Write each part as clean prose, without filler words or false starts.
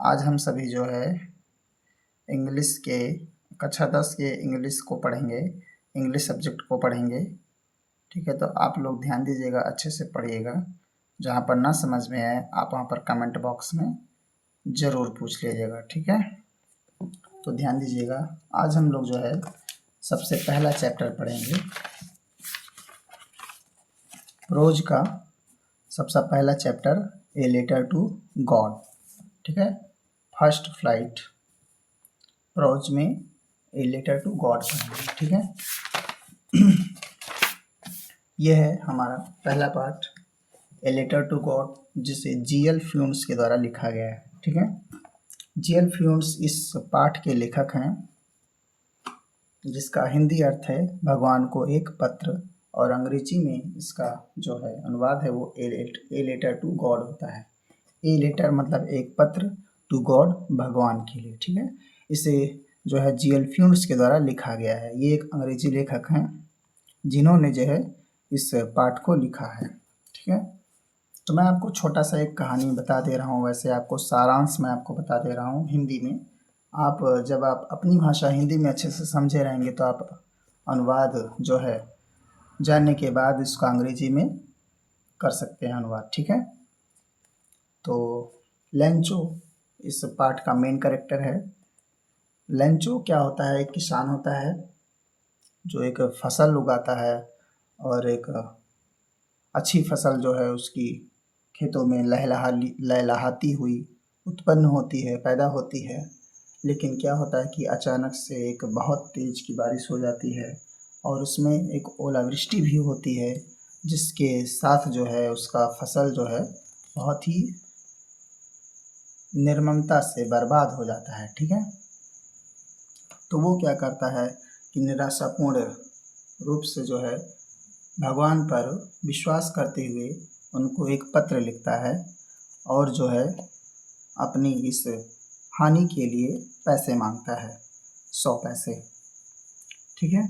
आज हम सभी जो है इंग्लिश के कक्षा 10 के इंग्लिश को पढ़ेंगे, इंग्लिश सब्जेक्ट को पढ़ेंगे। ठीक है, तो आप लोग ध्यान दीजिएगा, अच्छे से पढ़िएगा। जहाँ पर ना समझ में आए आप वहाँ पर कमेंट बॉक्स में ज़रूर पूछ लीजिएगा। ठीक है, तो ध्यान दीजिएगा। आज हम लोग जो है सबसे पहला चैप्टर पढ़ेंगे, प्रोज का सबसे पहला chapter, a letter to God. ठीक है, फर्स्ट फ्लाइट प्रोज में ए लेटर टू गॉड पढ़ेंगे। ठीक है, यह है हमारा पहला part, a letter to God, जिसे जीएल फ्यून्स के द्वारा लिखा गया है। ठीक है, जीएल फ्यून्स इस पाठ के लेखक हैं, जिसका हिंदी अर्थ है भगवान को एक पत्र, और अंग्रेजी में इसका जो है अनुवाद है वो ए लेटर टू गॉड होता है। ए लेटर मतलब एक पत्र, टू गॉड भगवान के लिए। ठीक है, इसे जो है जीएल फ्यून्स के द्वारा लिखा गया है। ये एक अंग्रेजी लेखक हैं जिन्होंने जो है इस पाठ को लिखा है। ठीक है, तो मैं आपको छोटा सा एक कहानी बता दे रहा हूँ। वैसे आपको सारांश मैं आपको बता दे रहा हूँ हिंदी में। आप जब आप अपनी भाषा हिंदी में अच्छे से समझे रहेंगे तो आप अनुवाद जो है जानने के बाद इसका अंग्रेजी में कर सकते हैं अनुवाद। ठीक है, तो लेंचो इस पाठ का मेन कैरेक्टर है। लेंचो क्या होता है? एक किसान होता है जो एक फसल उगाता है, और एक अच्छी फसल जो है उसकी खेतों में लहलहाती हुई उत्पन्न होती है, पैदा होती है। लेकिन क्या होता है कि अचानक से एक बहुत तेज की बारिश हो जाती है, और उसमें एक ओलावृष्टि भी होती है, जिसके साथ जो है उसका फसल जो है बहुत ही निर्ममता से बर्बाद हो जाता है। ठीक है, तो वो क्या करता है कि निराशापूर्ण रूप से जो है भगवान पर विश्वास करते हुए उनको एक पत्र लिखता है, और जो है अपनी इस हानि के लिए पैसे मांगता है, 100 पैसे। ठीक है,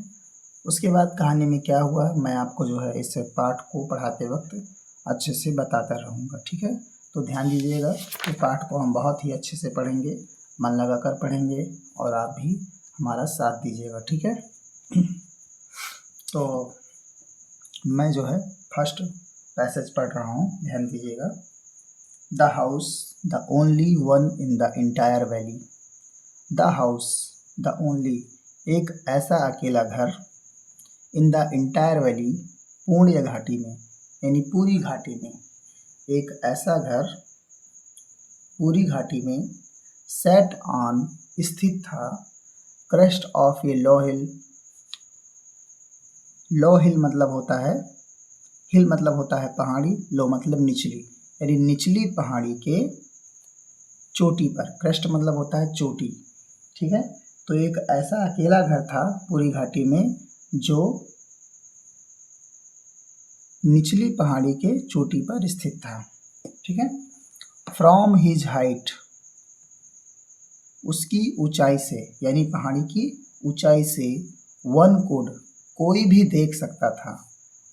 उसके बाद कहानी में क्या हुआ मैं आपको जो है इस पाठ को पढ़ाते वक्त अच्छे से बताता रहूँगा। ठीक है, तो ध्यान दीजिएगा कि पाठ को हम बहुत ही अच्छे से पढ़ेंगे, मन लगा कर पढ़ेंगे, और आप भी हमारा साथ दीजिएगा। ठीक है, तो मैं जो है फर्स्ट पैसेज पढ़ रहा हूँ, ध्यान दीजिएगा। The house the only one in the entire valley. The house the only, एक ऐसा अकेला घर, इन द इंटायर वैली, पूर्ण घाटी में, यानी पूरी घाटी में, एक ऐसा घर पूरी घाटी में, सेट ऑन, स्थित था, क्रेस्ट ऑफ ए लो हिल। लो हिल मतलब होता है, हिल मतलब होता है पहाड़ी, लो मतलब निचली, यानी निचली पहाड़ी के चोटी पर। क्रेस्ट मतलब होता है चोटी। ठीक है, तो एक ऐसा अकेला घर था पूरी घाटी में जो निचली पहाड़ी के चोटी पर स्थित था। ठीक है, फ्रॉम हिज हाइट, उसकी ऊंचाई से, यानी पहाड़ी की ऊंचाई से, वन कुड, कोई भी देख सकता था,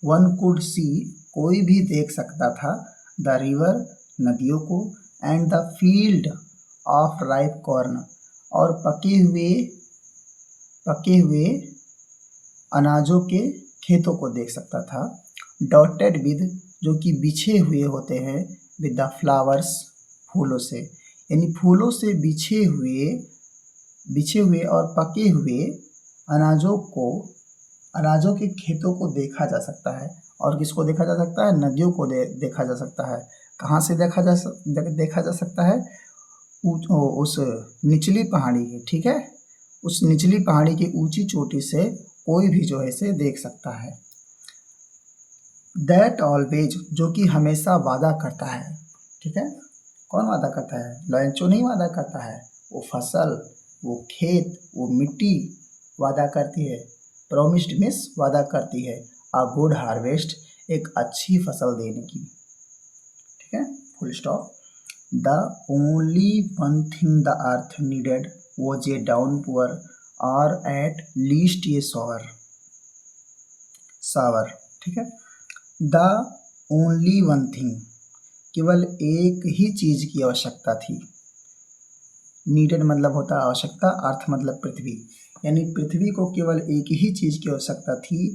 वन कुड सी, कोई भी देख सकता था, द रिवर, नदियों को, and the field of ripe corn, और पके हुए अनाजों के खेतों को देख सकता था, डॉटेड विद, जो कि बिछे हुए होते हैं, विद द फ्लावर्स, फूलों से, यानी फूलों से बिछे हुए और पके हुए अनाजों के खेतों को देखा जा सकता है। और किसको देखा जा सकता है? नदियों को देखा जा सकता है। कहाँ से देखा जा सकता है? उस निचली पहाड़ी की। ठीक है, उस निचली पहाड़ी की ऊंची चोटी से कोई भी जो है इसे देख सकता है। दैट ऑलवेज, जो कि हमेशा वादा करता है। ठीक है, कौन वादा करता है? लेंचो नहीं वादा करता है, वो फसल, वो खेत, वो मिट्टी वादा करती है। प्रॉमिस्ड मीन्स वादा करती है अ गुड हार्वेस्ट, एक अच्छी फसल देने की। ठीक है, full stop. The only one thing the earth needed was a downpour, और एट लीस्ट ए सावर। ठीक है, द ओनली वन थिंग, केवल एक ही चीज की आवश्यकता थी, नीडेड मतलब होता है आवश्यकता, अर्थ मतलब पृथ्वी, यानी पृथ्वी को केवल एक ही चीज़ की आवश्यकता थी,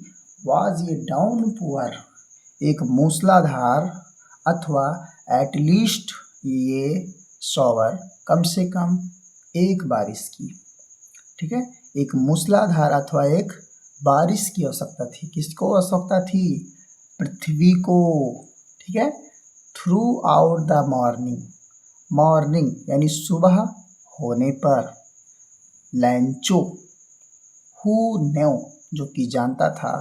वाज ये डाउन पुअर, एक मूसलाधार अथवा एटलीस्ट ये शॉवर, कम से कम एक बारिश की, ठीक है, एक मूसलाधार अथवा एक बारिश की आवश्यकता थी। किसको आवश्यकता थी? पृथ्वी को, ठीक है। Through out the morning, morning यानी सुबह होने पर, लैंचो हु न्यो जो कि जानता था,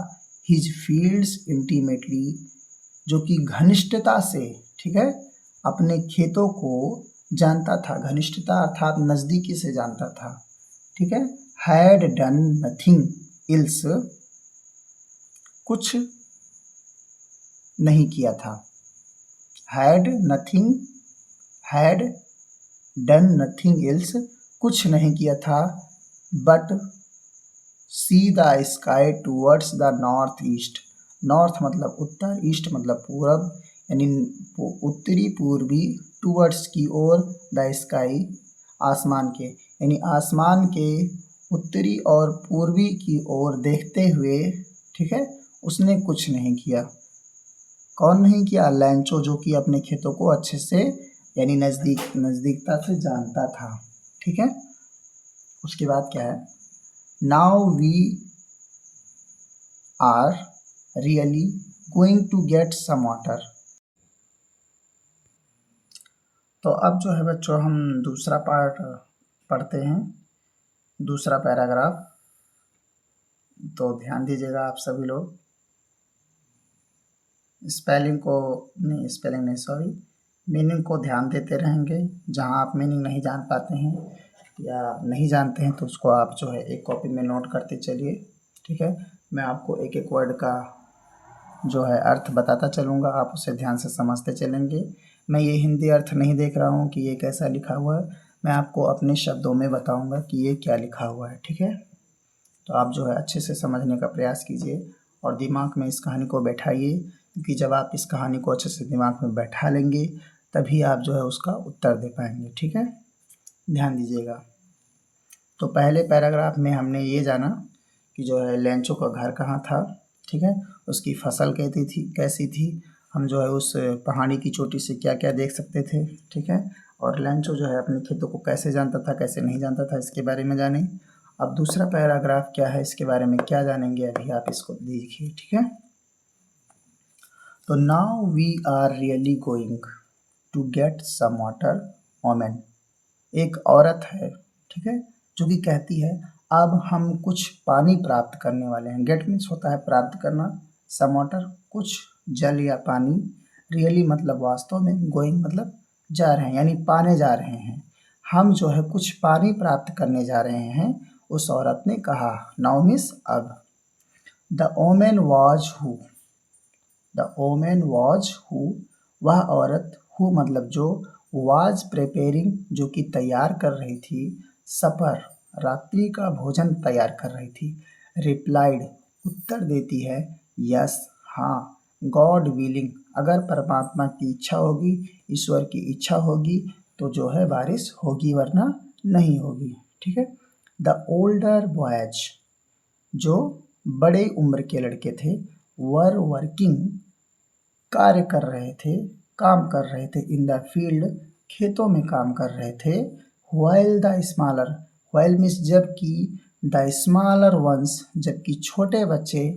हिज फील्ड्स इंटीमेटली जो कि घनिष्ठता से, ठीक है, अपने खेतों को जानता था, घनिष्ठता अर्थात नज़दीकी से जानता था, ठीक है। हैड डन नथिंग इल्स, कुछ नहीं किया था, हैड डन नथिंग इल्स, कुछ नहीं किया था, but see the sky towards the north east, north मतलब उत्तर, ईस्ट मतलब पूरब, यानी उत्तरी पूर्वी, टूवर्ड्स की ओर, द स्काई आसमान के, यानी आसमान के उत्तरी और पूर्वी की ओर देखते हुए, ठीक है, उसने कुछ नहीं किया। कौन नहीं किया? लैंचो, जो कि अपने खेतों को अच्छे से यानी नज़दीकता से जानता था, ठीक है। उसके बाद क्या है? Now we are really going to get some water. तो अब जो है बच्चों हम दूसरा पार्ट पढ़ते हैं, दूसरा पैराग्राफ। तो ध्यान दीजिएगा आप सभी लोग, स्पेलिंग नहीं सॉरी, मीनिंग को ध्यान देते रहेंगे। जहाँ आप मीनिंग नहीं जान पाते हैं या नहीं जानते हैं तो उसको आप जो है एक कॉपी में नोट करते चलिए, ठीक है। मैं आपको एक एक वर्ड का जो है अर्थ बताता चलूँगा, आप उसे ध्यान से समझते चलेंगे। मैं ये हिंदी अर्थ नहीं देख रहा हूँ कि ये कैसा लिखा हुआ है, मैं आपको अपने शब्दों में बताऊँगा कि ये क्या लिखा हुआ है, ठीक है। तो आप जो है अच्छे से समझने का प्रयास कीजिए और दिमाग में इस कहानी को बैठाइए, क्योंकि जब आप इस कहानी को अच्छे से दिमाग में बैठा लेंगे तभी आप जो है उसका उत्तर दे पाएंगे, ठीक है। ध्यान दीजिएगा। तो पहले पैराग्राफ में हमने ये जाना कि जो है लैंचो का घर कहाँ था, ठीक है, उसकी फसल कैसी थी, हम जो है उस पहाड़ी की चोटी से क्या क्या देख सकते थे, ठीक है, और लैंचो जो है अपने खेतों को कैसे जानता था, कैसे नहीं जानता था, इसके बारे में जाने। अब दूसरा पैराग्राफ क्या है, इसके बारे में क्या जानेंगे, अभी आप इसको देखिए, ठीक है। तो now we are really going to get some water, women एक औरत है, ठीक है, जो कि कहती है अब हम कुछ पानी प्राप्त करने वाले हैं। गेट मीन्स होता है प्राप्त करना, सम वाटर कुछ जल या पानी, रियली मतलब वास्तव में, गोइंग मतलब जा रहे हैं यानी पाने जा रहे हैं, हम जो है कुछ पानी प्राप्त करने जा रहे हैं, उस औरत ने कहा। नाउ मीन्स अब। The woman was who, the woman was who वह औरत, हु मतलब जो, वाज प्रिपेयरिंग जो कि तैयार कर रही थी, सपर रात्रि का भोजन तैयार कर रही थी, रिप्लाइड उत्तर देती है, यस हाँ, गॉड विलिंग अगर परमात्मा की इच्छा होगी, ईश्वर की इच्छा होगी तो जो है बारिश होगी वरना नहीं होगी, ठीक है। द ओल्डर बॉयज जो बड़े उम्र के लड़के थे, वर वर्किंग कार्य कर रहे थे, काम कर रहे थे, इन द फील्ड खेतों में काम कर रहे थे, while the smaller, while means जबकि, द स्मॉलर वंस जबकि छोटे बच्चे,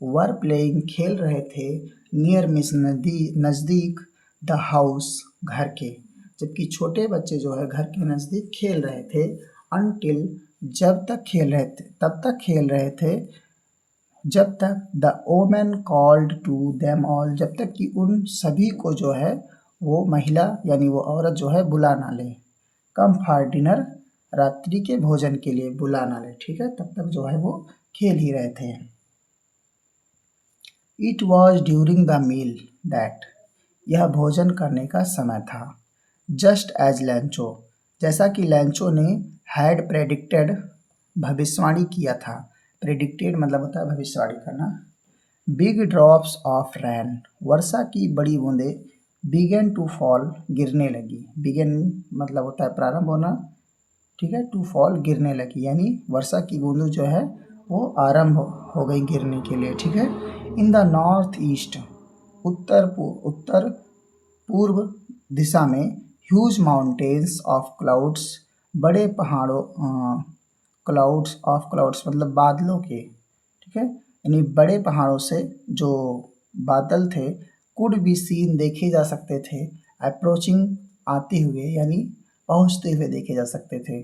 वर प्लेइंग खेल रहे थे, नियर मीन्स नज़दीक, द हाउस घर के, जबकि छोटे बच्चे जो है घर के नज़दीक खेल रहे थे, अनटिल जब तक खेल रहे थे, तब तक खेल रहे थे जब तक, the woman called to them all जब तक कि उन सभी को जो है वो महिला यानी वो औरत जो है बुला ना ले, कम फॉर डिनर रात्रि के भोजन के लिए बुला ना ले, ठीक है, तब तक जो है वो खेल ही रहे थे। It was during the meal that यह भोजन करने का समय था, जस्ट एज लैंचो जैसा कि लैंचो ने, हैड प्रेडिक्टेड भविष्यवाणी किया था, प्रेडिक्टेड मतलब होता है भविष्यवाणी करना, बिग ड्रॉप्स ऑफ रैन वर्षा की बड़ी बूंदें, बिगेन टू फॉल गिरने लगी, बिगेन मतलब होता है प्रारंभ होना, ठीक है, टू फॉल गिरने लगी, यानी वर्षा की बूंदें जो है वो आरंभ हो गई गिरने के लिए। ठीक है, इन द नॉर्थ ईस्ट, उत्तर पूर्व दिशा में, ह्यूज माउंटेन्स ऑफ क्लाउड्स, बड़े पहाड़ों, क्लाउड्स ऑफ क्लाउड्स मतलब बादलों के, ठीक है, यानी बड़े पहाड़ों से जो बादल थे, कुड बी सीन देखे जा सकते थे, अप्रोचिंग आते हुए यानी पहुंचते हुए देखे जा सकते थे।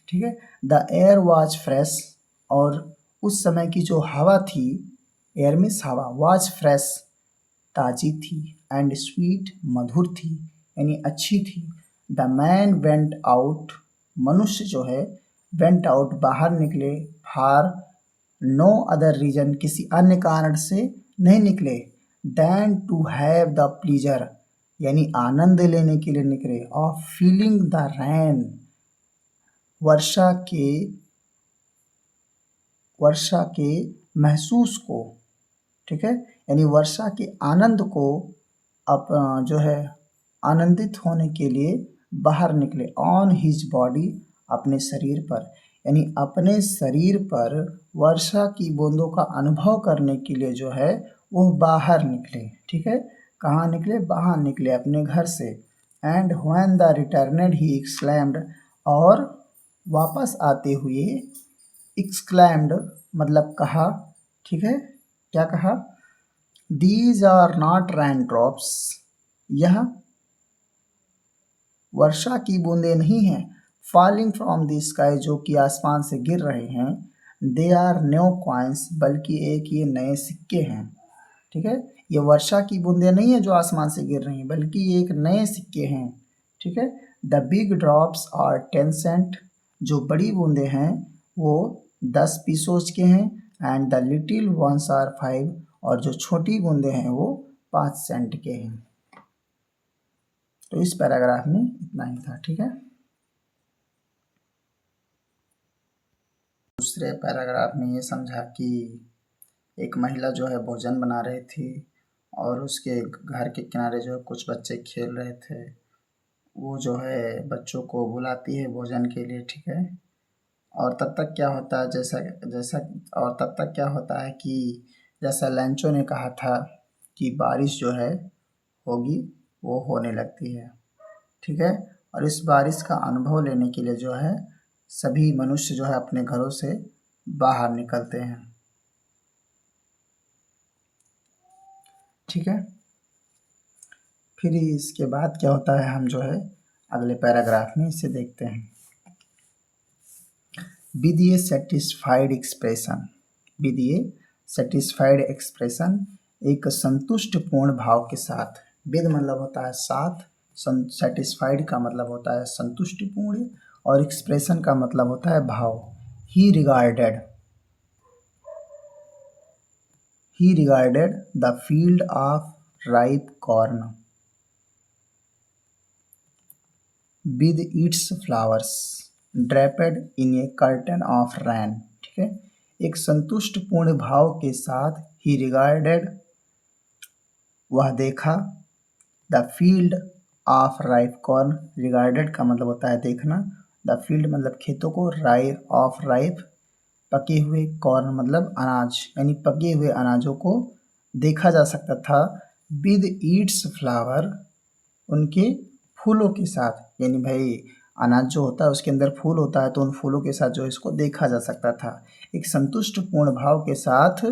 ठीक है, द एयर वाज फ्रेश, और उस समय की जो हवा थी, एयर मीन्स हवा, वाज फ्रेश ताजी थी, एंड स्वीट मधुर थी, यानी अच्छी थी। द मैन वेंट आउट, मनुष्य जो है वेंट आउट बाहर निकले, फार नो अदर रीजन किसी अन्य कारण से नहीं निकले, than to have the pleasure यानी आनंद लेने के लिए निकले, ऑफ फीलिंग द रैन वर्षा के महसूस को, ठीक है, यानी वर्षा के आनंद को जो है आनंदित होने के लिए बाहर निकले, ऑन हिज बॉडी अपने शरीर पर, यानी अपने शरीर पर वर्षा की बूंदों का अनुभव करने के लिए जो है वो बाहर निकले। ठीक है, कहाँ निकले? बाहर निकले अपने घर से। And when the returned he exclaimed, और वापस आते हुए एक्सक्लेम्ड मतलब कहा, ठीक है, क्या कहा? These are not rain drops, यह वर्षा की बूंदें नहीं हैं, फॉलिंग फ्रॉम द स्काई जो कि आसमान से गिर रहे हैं, दे आर न्यू कॉइन्स बल्कि एक ये नए सिक्के हैं। ठीक है, ये वर्षा की बूंदें नहीं है जो आसमान से गिर रही हैं, बल्कि ये एक नए सिक्के हैं। ठीक है, the big drops are 10 cents, जो बड़ी बूंदें हैं वो 10 पीसोज के हैं, and the little ones are 5, और जो छोटी बूंदें हैं वो 5 सेंट के हैं। तो इस पैराग्राफ में इतना ही था। ठीक है, दूसरे पैराग्राफ में ये समझा कि एक महिला जो है भोजन बना रही थी और उसके घर के किनारे जो है कुछ बच्चे खेल रहे थे। वो जो है बच्चों को बुलाती है भोजन के लिए। ठीक है, और तब तक क्या होता है जैसा जैसा और तब तक क्या होता है कि जैसा लैंचो ने कहा था कि बारिश जो है होगी, वो होने लगती है। ठीक है, और इस बारिश का अनुभव लेने के लिए जो है सभी मनुष्य जो है अपने घरों से बाहर निकलते हैं। ठीक है, फिर इसके बाद क्या होता है हम जो है अगले पैराग्राफ में इसे देखते हैं। With A satisfied expression, with A satisfied expression, एक संतुष्ट पूर्ण भाव के साथ। विद मतलब होता है साथ, सेटिस्फाइड का मतलब होता है संतुष्टिपूर्ण, और एक्सप्रेशन का मतलब होता है भाव। He regarded the field of ripe corn with its flowers draped in a curtain of rain. ठीक है, एक संतुष्ट पूर्ण भाव के साथ ही रिगार्डेड वह देखा, the field of ripe corn, regarded का मतलब होता है देखना, द फील्ड मतलब खेतों को, ऑफ राइप पके हुए, कॉर्न मतलब अनाज, यानी पके हुए अनाजों को देखा जा सकता था, विद ईट्स फ्लावर उनके फूलों के साथ, यानी भाई अनाज जो होता है उसके अंदर फूल होता है तो उन फूलों के साथ जो इसको देखा जा सकता था। एक संतुष्ट पूर्ण भाव के साथ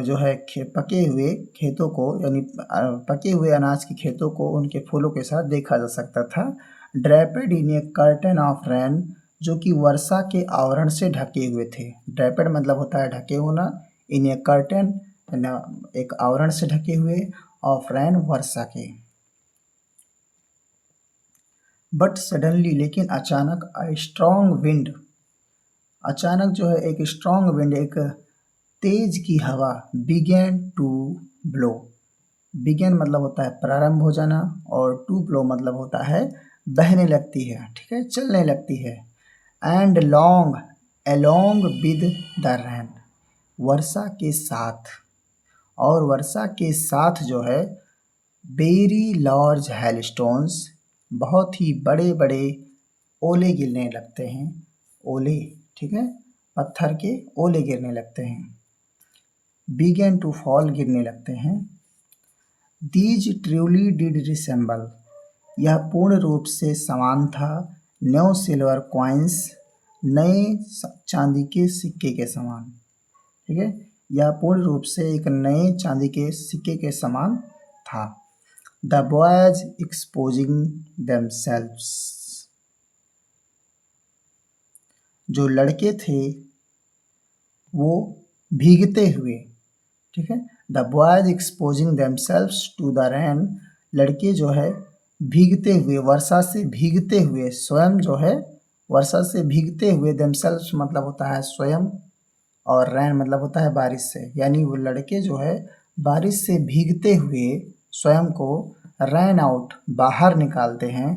जो है पके हुए खेतों को, यानी पके हुए अनाज के खेतों को उनके फूलों के साथ देखा जा सकता था। ड्रेपेड इन ए कर्टन ऑफ रैन, जो कि वर्षा के आवरण से ढके हुए थे। ड्रेपेड मतलब होता है ढके होना, इन ए कर्टन एक आवरण से ढके हुए, ऑफ रैन वर्षा के। बट सडनली लेकिन अचानक, स्ट्रॉन्ग विंड, अचानक जो है एक स्ट्रॉन्ग विंड, एक तेज की हवा, बिगेन टू ब्लो, बिगेन मतलब होता है प्रारंभ हो जाना, और टू ब्लो मतलब होता है बहने लगती है। ठीक है, चलने लगती है। And long along with the rain, वर्षा के साथ, और वर्षा के साथ जो है वेरी लार्ज हेलस्टोन्स, बहुत ही बड़े बड़े ओले गिरने लगते हैं, ओले, ठीक है, पत्थर के ओले गिरने लगते हैं। बिगेन टू फॉल, गिरने लगते हैं। दीज ट्रूली डिड रिसेंबल, यह पूर्ण रूप से समान था। न्यू सिल्वर कॉइन्स, नए चांदी के सिक्के के समान, ठीक है, यह पूर्ण रूप से एक नए चांदी के सिक्के के समान था। द बॉयज एक्सपोजिंग देमसेल्व्स, जो लड़के थे वो भीगते हुए, ठीक है, the boys exposing themselves to the rain, लड़के जो है भीगते हुए, वर्षा से भीगते हुए, स्वयं जो है वर्षा से भीगते हुए, देमसेल्व्स मतलब होता है स्वयं, और रैन मतलब होता है बारिश से, यानी वो लड़के जो है बारिश से भीगते हुए स्वयं को रैन आउट, बाहर निकालते हैं।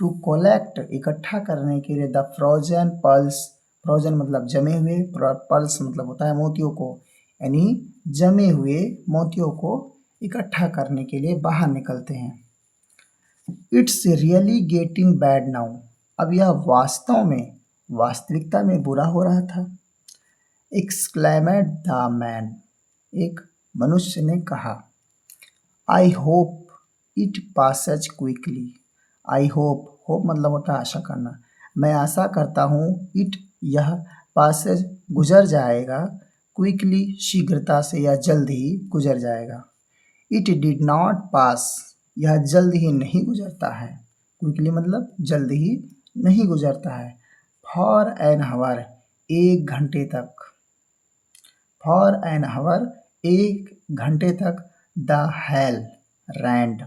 टू कोलेक्ट, इकट्ठा करने के लिए, द फ्रोजन पर्ल्स, फ्रोजन मतलब जमे हुए, पर्ल्स मतलब होता है मोतियों को, यानी जमे हुए मोतियों को इकट्ठा करने के लिए बाहर निकलते हैं। It's really getting bad now, अब यह वास्तव में, वास्तविकता में बुरा हो रहा था। एक्सक्लेमेड द मैन, एक मनुष्य ने कहा। I hope it Passage quickly, I hope, hope मतलब होता है आशा करना, मैं आशा करता हूँ, इट यह पासेज गुजर जाएगा, क्विकली शीघ्रता से या जल्द ही गुजर जाएगा। इट डिड नॉट पास, यह जल्द ही नहीं गुजरता है, क्विकली मतलब जल्द ही नहीं गुजरता है। फॉर एन हावर, एक घंटे तक, फॉर एन हावर, एक घंटे तक। द हेल रैंड,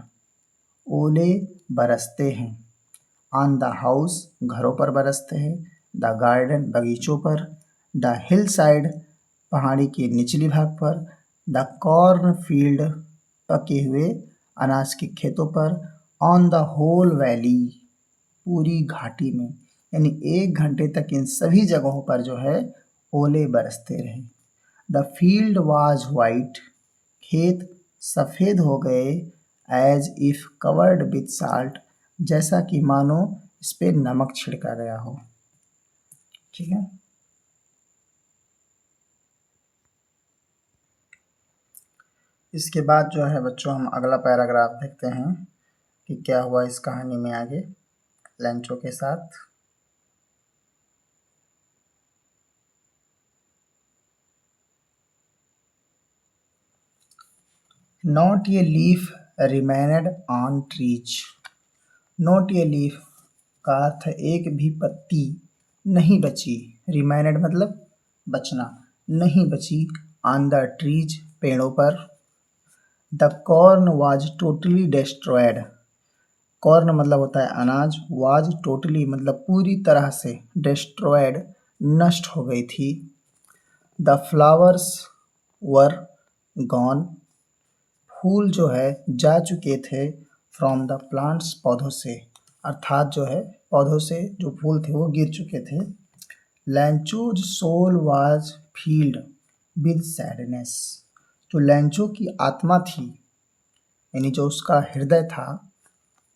ओले बरसते हैं। ऑन द हाउस, घरों पर बरसते हैं। द गार्डन, बगीचों पर। द हिल साइड, पहाड़ी के निचली भाग पर। द कॉर्न फील्ड, पके हुए अनाज के खेतों पर। ऑन द होल वैली, पूरी घाटी में, यानी एक घंटे तक इन सभी जगहों पर जो है ओले बरसते रहे। द फील्ड वाज वाइट, खेत सफ़ेद हो गए। As if covered with salt, जैसा कि मानो इस पे नमक छिड़का गया हो, ठीक है। इसके बाद जो है बच्चों हम अगला पैराग्राफ देखते हैं कि क्या हुआ इस कहानी में आगे लैंचो के साथ। Not a leaf remained on trees, not a leaf का अर्थ एक भी पत्ती नहीं बची, रिमेनेड मतलब बचना, नहीं बची, ऑन द ट्रीज, पेड़ों पर। The corn was totally destroyed, corn मतलब होता है अनाज, वाज टोटली मतलब पूरी तरह से, डिस्ट्रॉयड नष्ट हो गई थी। द फ्लावर्स वर गॉन, फूल जो है जा चुके थे। फ्रॉम द प्लांट्स, पौधों से, अर्थात जो है पौधों से जो फूल थे वो गिर चुके थे। Lencho's soul was filled with sadness, जो लैंचो की आत्मा थी, यानी जो उसका हृदय था,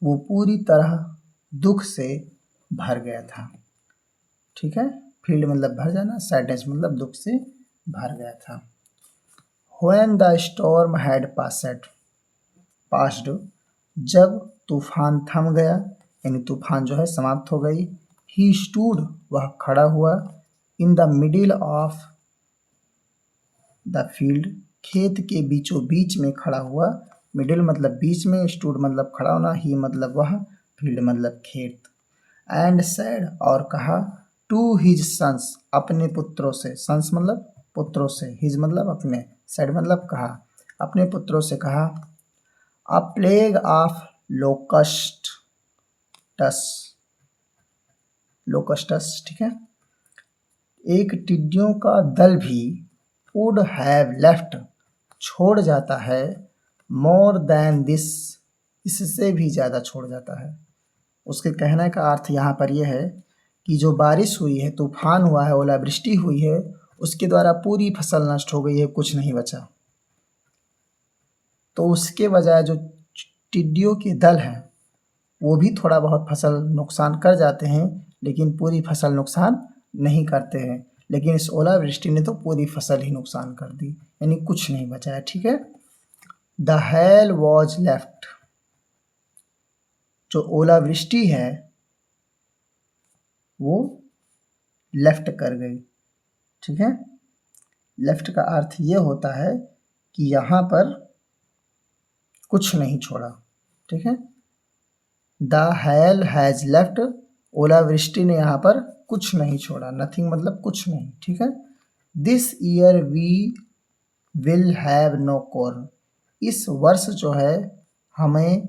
वो पूरी तरह दुख से भर गया था, ठीक है। फील्ड मतलब भर जाना, सैडनेस मतलब दुख से भर गया था। When the storm had passed, जब तूफान थम गया, यानी तूफान जो है समाप्त हो गई। He stood, वह खड़ा हुआ। In the middle of the field, खेत के बीचों बीच में खड़ा हुआ। मिडिल मतलब बीच में, स्टूड मतलब खड़ा होना, ही मतलब वह, फील्ड मतलब खेत। एंड said, और कहा, टू हिज सन्स, अपने पुत्रों से, सन्स मतलब पुत्रों से, हिज मतलब अपने, said मतलब कहा, अपने पुत्रों से कहा। अ प्लेग ऑफ लोकस्टस, लोकस्टस, ठीक है, एक टिड्डियों का दल भी, वुड हैव लेफ्ट, छोड़ जाता है। मोर देन दिस, इससे भी ज़्यादा छोड़ जाता है। उसके कहने का अर्थ यहाँ पर यह है कि जो बारिश हुई है, तूफान हुआ है, ओलावृष्टि हुई है, उसके द्वारा पूरी फसल नष्ट हो गई है, कुछ नहीं बचा। तो उसके बजाय जो टिड्डियों के दल हैं वो भी थोड़ा बहुत फसल नुकसान कर जाते हैं, लेकिन पूरी फसल नुकसान नहीं करते हैं। लेकिन इस ओलावृष्टि ने तो पूरी फसल ही नुकसान कर दी, यानी कुछ नहीं बचा है। ठीक है, द हेल वॉज लेफ्ट, जो ओलावृष्टि है वो लेफ्ट कर गई। ठीक है, लेफ्ट का अर्थ ये होता है कि यहाँ पर कुछ नहीं छोड़ा। ठीक है, द हेल हैज लेफ्ट, ओलावृष्टि ने यहाँ पर कुछ नहीं छोड़ा। नथिंग मतलब कुछ नहीं। ठीक है, this year we will have no corn, इस वर्ष जो है हमें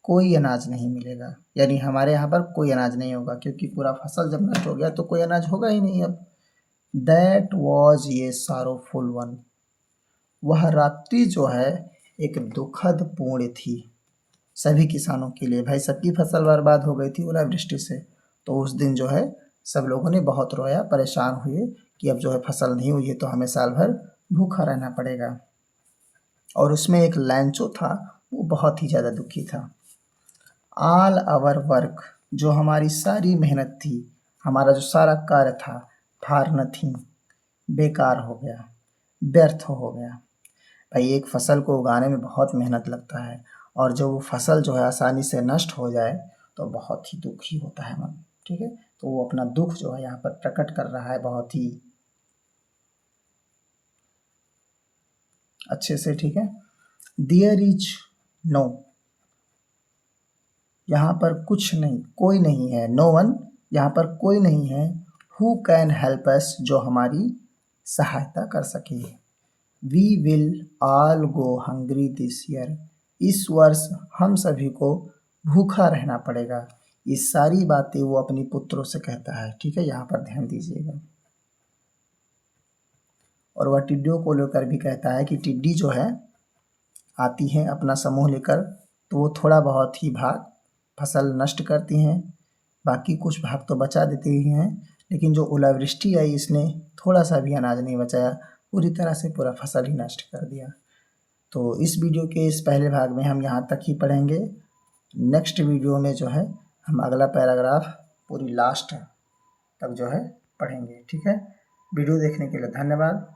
कोई अनाज नहीं मिलेगा, यानी हमारे यहाँ पर कोई अनाज नहीं होगा, क्योंकि पूरा फसल जब नष्ट हो गया तो कोई अनाज होगा ही नहीं अब। दैट वॉज ये सारोफुल वन, वह रात्रि जो है एक दुखद पूर्ण थी सभी किसानों के लिए। भाई सबकी फसल बर्बाद हो गई थी ओलावृष्टि से, तो उस दिन जो है सब लोगों ने बहुत रोया, परेशान हुए कि अब जो है फसल नहीं हुई है तो हमें साल भर भूखा रहना पड़ेगा। और उसमें एक लैंचो था, वो बहुत ही ज़्यादा दुखी था। ऑल आवर वर्क, जो हमारी सारी मेहनत थी, हमारा जो सारा कार्य था, फॉर नथिंग, बेकार हो गया, व्यर्थ हो गया। भाई एक फसल को उगाने में बहुत मेहनत लगता है, और जब वो फसल जो है आसानी से नष्ट हो जाए तो बहुत ही दुखी होता है मन। ठीक है, तो वो अपना दुख जो है यहाँ पर प्रकट कर रहा है बहुत ही अच्छे से। ठीक है, देयर इज नो, यहाँ पर कुछ नहीं, कोई नहीं है। नो वन, यहाँ पर कोई नहीं है। हु कैन हेल्प अस, जो हमारी सहायता कर सके। We will all go hungry this year, इस वर्ष हम सभी को भूखा रहना पड़ेगा। ये सारी बातें वो अपनी पुत्रों से कहता है। ठीक है, यहाँ पर ध्यान दीजिएगा। और वह टिड्डियों को लेकर भी कहता है कि टिड्डी जो है आती हैं अपना समूह लेकर, तो वो थोड़ा बहुत ही भाग फसल नष्ट करती हैं, बाकी कुछ भाग तो बचा देती ही हैं। लेकिन जो ओलावृष्टि आई इसने थोड़ा सा भी अनाज नहीं बचाया, पूरी तरह से पूरा फसल ही नष्ट कर दिया। तो इस वीडियो के इस पहले भाग में हम यहाँ तक ही पढ़ेंगे। नेक्स्ट वीडियो में जो है हम अगला पैराग्राफ पूरी लास्ट तक जो है पढ़ेंगे। ठीक है, वीडियो देखने के लिए धन्यवाद।